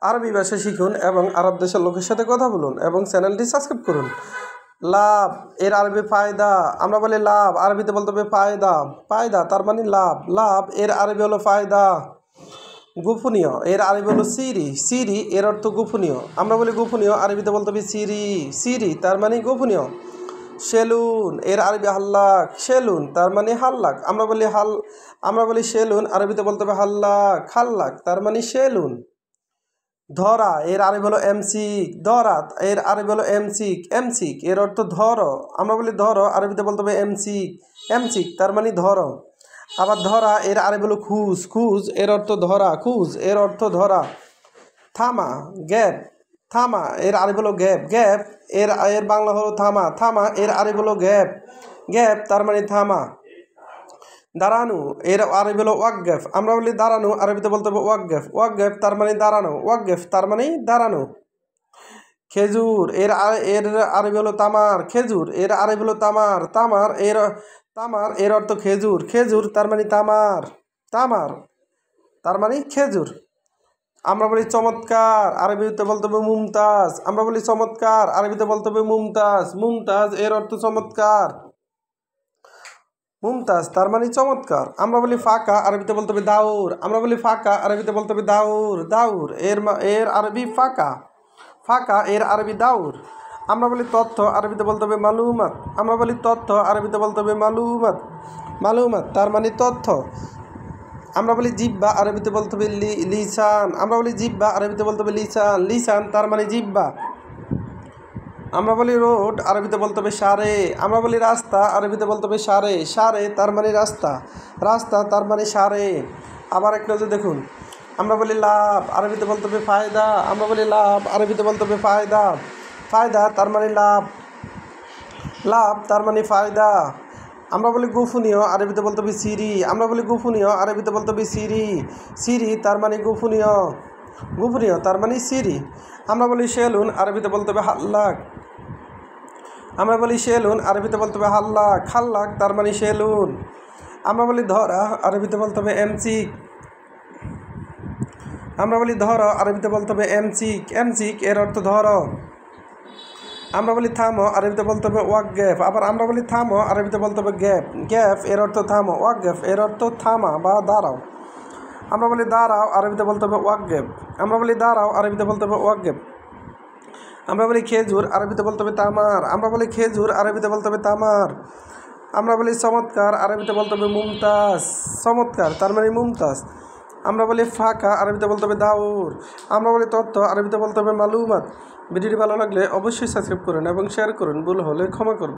আরবি ভাষা শিখুন এবং আরব দেশের লোকের সাথে কথা বলুন এবং চ্যানেলটি সাবস্ক্রাইব করুন। লাভ এর আরবি ফায়দা। আমরা বলি লাভ, আরবিতে বলতে হবে ফায়দা। ফায়দা তার মানে লাভ। লাভ এর আরবি হলো ফায়দা। গোপনীয় এর আরবি হলো সিরি। সিরি এর অর্থ গোপনীয়। আমরা বলি গোপনীয়, আরবিতে বলতে হবে সিরি। সিরি তার মানে গোপনীয়। সেলুন এর আরবি হাল্লাক। সেলুন তার মানে হাল্লাক। আমরা বলি সেলুন, আরবিতে বলতে হবে হাল্লাক। হাল্লাক তার মানে সেলুন। ধরা এর আরবি হলো এমসিক। ধরা এর আরবি হলো এমসিক। এমসিক এর অর্থ ধরো। আমরা বলি ধরো, আরবিতে বলতে হবে এমসিক। এমসিক তার মানে ধরো। আবার ধরা এর আরবি হলো খুঁজ। খুঁজ এর অর্থ ধরা। খুঁজ এর অর্থ ধরা। থামা গ্যাপ। থামা এর আরবি হলো গ্যাপ। গ্যাপ এর বাংলা হলো থামা। থামা এর আরবি হলো গ্যাপ। গ্যাপ তার মানে থামা। দাঁড়ানো এর আরবি হলো ওয়াকগেফ। আমরা বলি দাঁড়ানো, আরবিতে বলতে হবে ওয়াকগেফ। ওয়াকগেফ তার মানে দাঁড়ানো। ওয়াকগেফ তার মানে দাঁড়ানো। খেজুর এর আরবি হলো তামার। খেজুর এর আরবি হলো তামার। তামার এর অর্থ খেজুর। খেজুর তার মানে তামার। তামার তার মানে খেজুর। আমরা বলি চমৎকার, আরবিতে বলতে হবে মুমতাজ। আমরা বলি চমৎকার, আরবিতে বলতে হবে মুমতাজ। মুমতাজ এর অর্থ চমৎকার। মুমতাজ তার মানে চমৎকার। আমরা বলি ফাঁকা, আরবিতে বলতে হবে দাউর। আমরা বলি ফাঁকা, আরবিতে বলতে হবে দাউর। দাউর এর আরবি ফাঁকা। ফাঁকা এর আরবি দাউর। আমরা বলি তথ্য, আরবিতে বলতে হবে মালুমাত। আমরা বলি তথ্য, আরবিতে বলতে হবে মালুমাত। মালুমাত তার মানে তথ্য। আমরা বলি জিব্বা, আরবিতে বলতে হবে লিসান। আমরা বলি জিব্বা, আরবিতে বলতে হবে লিসান। লিসান তার মানে জিব্বা। আমরা বলি রোড, আরবিতে বলতে হবে সারে। আমরা বলি রাস্তা, আরবিতে বলতে হবে সারে। সারে তার মানে রাস্তা। রাস্তা তার মানে সারে। আবার একটা যে দেখুন, আমরা বলি লাভ, আরবিতে বলতে হবে ফায়দা। আমরা বলি লাভ, আরবিতে বলতে হবে ফায়দা। ফায়দা তার মানে লাভ। লাভ তার মানে ফায়দা। আমরা বলি গোপনীয়, আরবিতে বলতে হবে সিরি। আমরা বলি গোপনীয়, আরবিতে বলতে হবে সিরি। সিরি তার মানে গোপনীয়। গোপনীয় তার মানে সিরি। আমরা বলি সেলুন, আরবিতে বলতে হবে হাল্লাক। আমরা বলি সেলুন, আরবিতে বলতে হবে হাল্লাক। হাল্লাক তার মানে সেলুন। আমরা বলি ধরা, আরবিতে বলতে হবে এমসিক। আমরা বলি ধরো, আরবিতে বলতে হবে এমসিক। এমসিক এর অর্থ ধরো। আমরা বলি থামো, আরবিতে বলতে হবে ওয়াকগেফ। আবার আমরা বলি থামো, আরবিতে বলতে হবে গ্যাপ। গ্যাপ এর অর্থ থামো। ওয়াকগেফ এর অর্থ থামা বা দাঁড়াও। আমরা বলি দাঁড়াও, আরবিতে বলতে হবে ওয়াকগেফ। আমরা বলি দাঁড়াও, আরবিতে বলতে হবে ওয়াকগেফ। আমরা বলি খেজুর, আরবিতে বলতে হবে তামার। আমরা বলি খেজুর, আরবিতে বলতে হবে তামার। আমরা বলি চমৎকার, আরবিতে বলতে হবে মুমতাজ। চমৎকার তার মানে মুমতাজ। আমরা বলি ফাঁকা, আরবিতে বলতে হবে দাউর। আমরা বলি তথ্য, আরবিতে বলতে হবে মালুমাত। ভিডিওটি ভালো লাগলে অবশ্যই সাবস্ক্রাইব করুন এবং শেয়ার করুন। ভুল হলে ক্ষমা করুন।